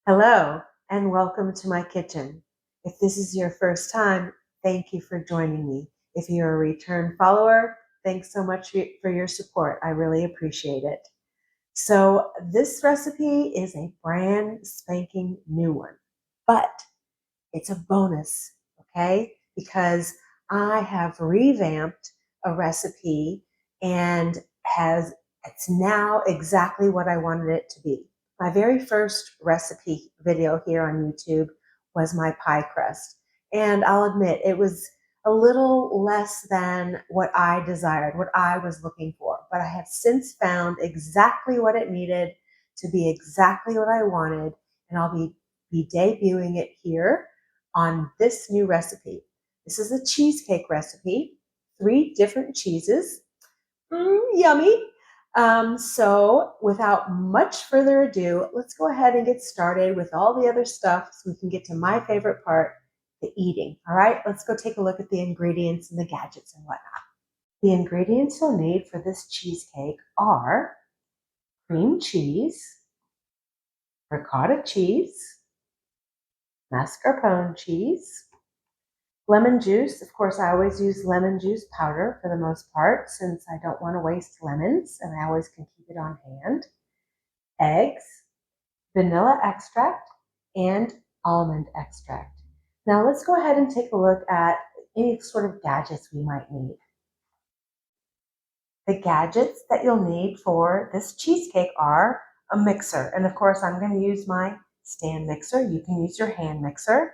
Hello, and welcome to my kitchen. If this is your first time, thank you for joining me. If you're a return follower, thanks so much for your support. I really appreciate it. So, this recipe is a brand spanking new one, but it's a bonus, okay? Because I have revamped a recipe and has it's now exactly what I wanted it to be. My very first recipe video here on YouTube was my pie crust. And I'll admit it was a little less than what I desired, what I was looking for. But I have since found exactly what it needed to be exactly what I wanted. And I'll be debuting it here on this new recipe. This is a cheesecake recipe, 3 different cheeses. Yummy. So without much further ado, let's go ahead and get started with all the other stuff so we can get to my favorite part, the eating. All right, let's go take a look at the ingredients and the gadgets and whatnot. The ingredients you'll need for this cheesecake are cream cheese, ricotta cheese, mascarpone cheese, lemon juice. Of course, I always use lemon juice powder for the most part since I don't want to waste lemons and I always can keep it on hand. Eggs, vanilla extract, and almond extract. Now let's go ahead and take a look at any sort of gadgets we might need. The gadgets that you'll need for this cheesecake are a mixer. And of course, I'm going to use my stand mixer. You can use your hand mixer.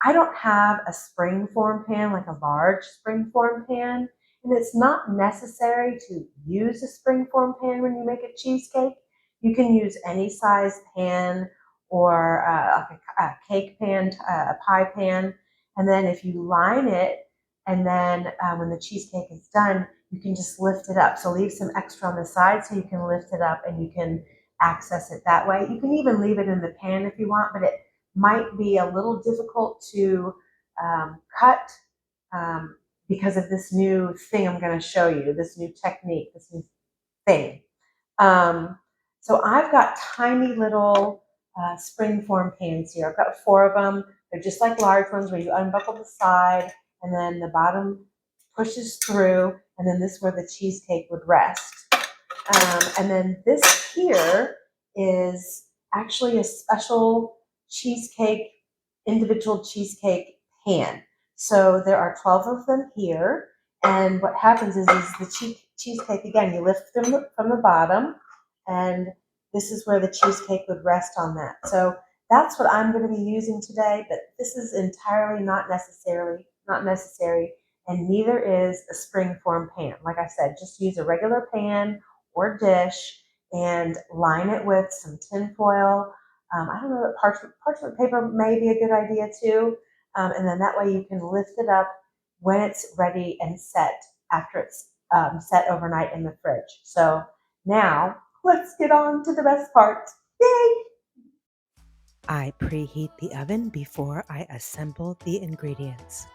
I don't have a springform pan, like a large springform pan, and it's not necessary to use a springform pan when you make a cheesecake. You can use any size pan or like a cake pan, a pie pan, and then if you line it, and then when the cheesecake is done, you can just lift it up. So leave some extra on the side so you can lift it up and you can access it that way. You can even leave it in the pan if you want, but it might be a little difficult to cut because of this new thing I'm going to show you, this new technique, this new thing. So I've got tiny little springform pans here. I've got 4 of them. They're just like large ones where you unbuckle the side and then the bottom pushes through, and then this is where the cheesecake would rest. And then this here is actually a special cheesecake, individual cheesecake pan. So there are 12 of them here. And what happens is the cheesecake, again, you lift them from the bottom, and this is where the cheesecake would rest on that. So that's what I'm going to be using today, but this is entirely not necessary, and neither is a springform pan. Like I said, just use a regular pan or dish and line it with some tin foil. I don't know, parchment paper may be a good idea too. And then that way you can lift it up when it's ready and set after it's set overnight in the fridge. So now let's get on to the best part. Yay! I preheat the oven before I assemble the ingredients.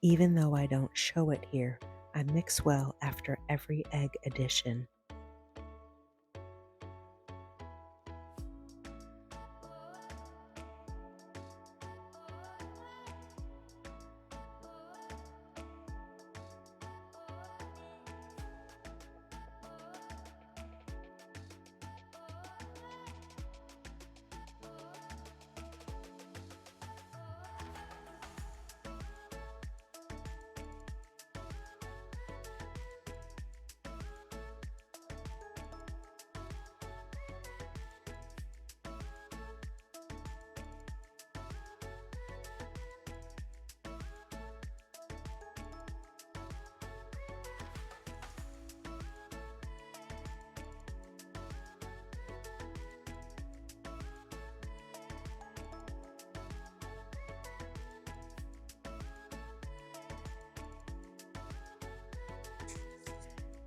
Even though I don't show it here, I mix well after every egg addition.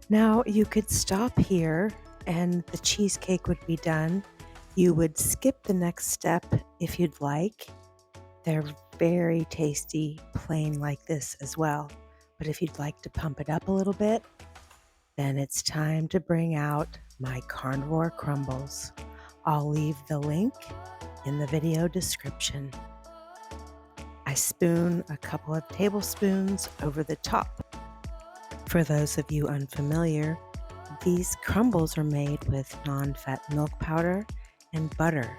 Now you could stop here and the cheesecake would be done. You would skip the next step if you'd like. They're very tasty plain like this as well. But if you'd like to pump it up a little bit, then it's time to bring out my Carnivore Crumbles. I'll leave the link in the video description. I spoon a couple of tablespoons over the top. For those of you unfamiliar, these crumbles are made with non-fat milk powder and butter.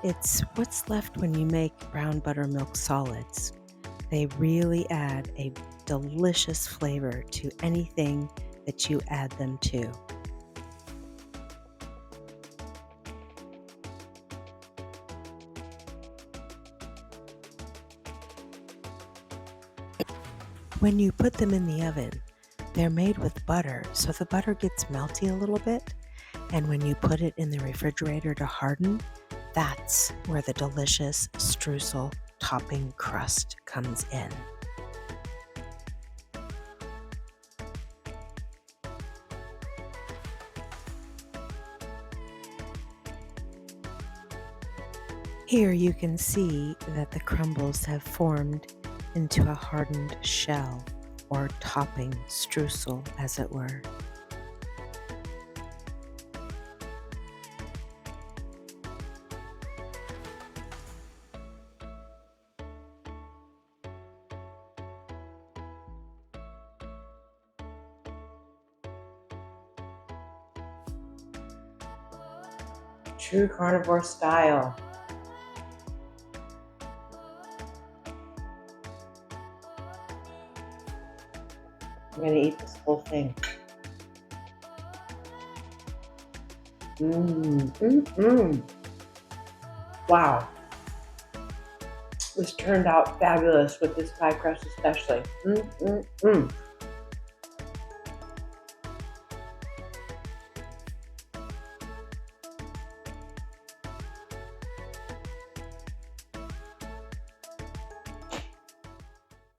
It's what's left when you make brown buttermilk solids. They really add a delicious flavor to anything that you add them to. When you put them in the oven, they're made with butter, so the butter gets melty a little bit, and when you put it in the refrigerator to harden, that's where the delicious streusel topping crust comes in. Here you can see that the crumbles have formed into a hardened shell, or topping streusel, as it were. True carnivore style. I'm going to eat this whole thing. Wow. This turned out fabulous with this pie crust especially.